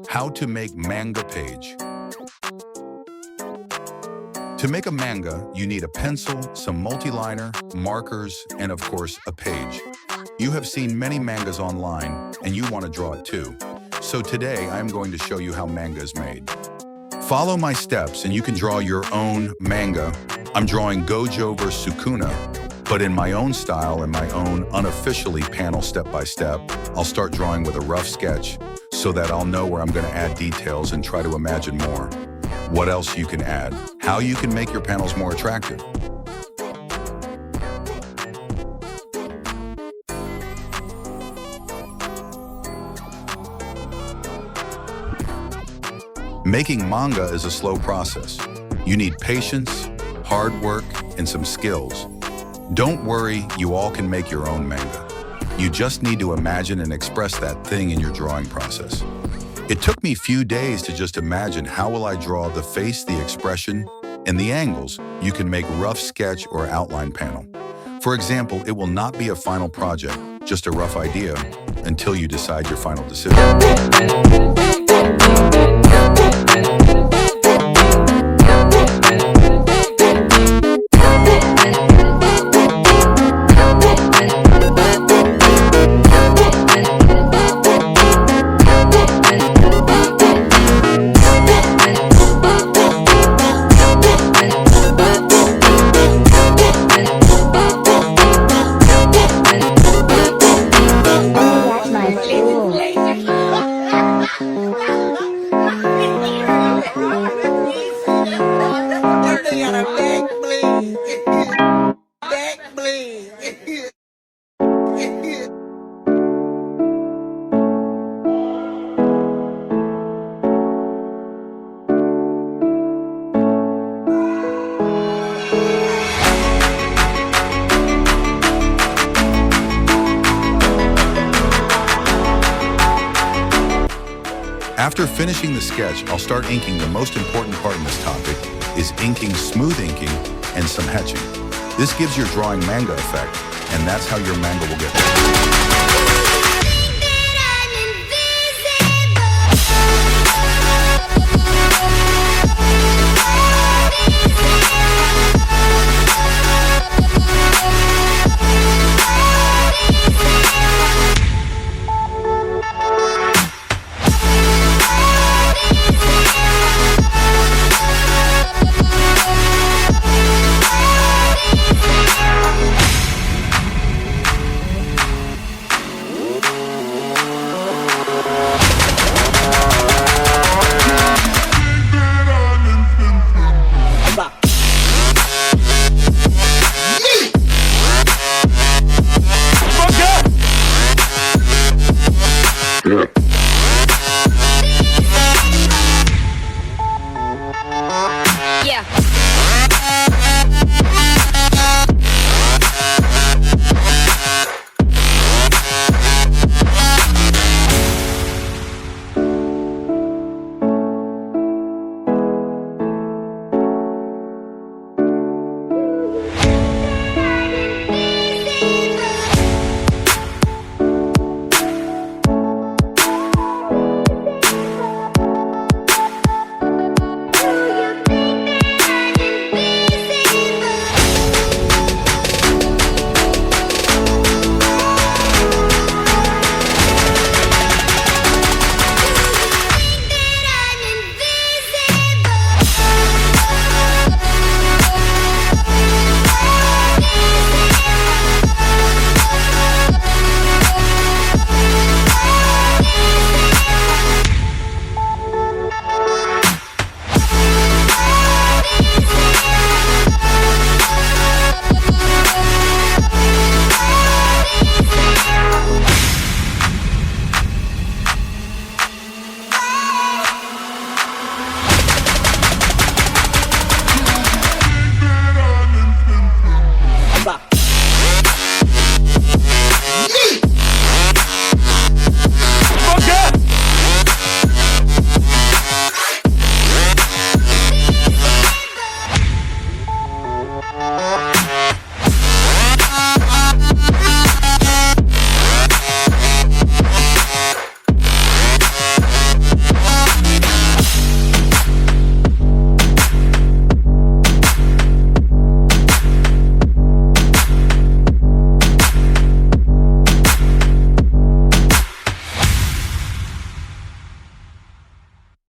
How to make manga page. To make a manga, you need a pencil, some multi-liner, markers, and of course, a page. You have seen many mangas online, and you want to draw it too. So today, I am going to show you how manga is made. Follow my steps and you can draw your own manga. I'm drawing Gojo vs Sukuna, but in my own style and my own unofficially panel step-by-step. I'll start drawing with a rough sketch so that I'll know where I'm going to add details and try to imagine more. What else you can add, how you can make your panels more attractive. Making manga is a slow process. You need patience, hard work, and some skills. Don't worry, you all can make your own manga. You just need to imagine and express that thing in your drawing process. It took me a few days to just imagine how will I draw the face, the expression, and the angles. You can make rough sketch or outline panel. For example, it will not be a final project, just a rough idea, until you decide your final decision. After finishing the sketch, I'll start inking. The most important part in this topic is inking, smooth inking, and some etching. This gives your drawing manga effect, and that's how your manga will get better.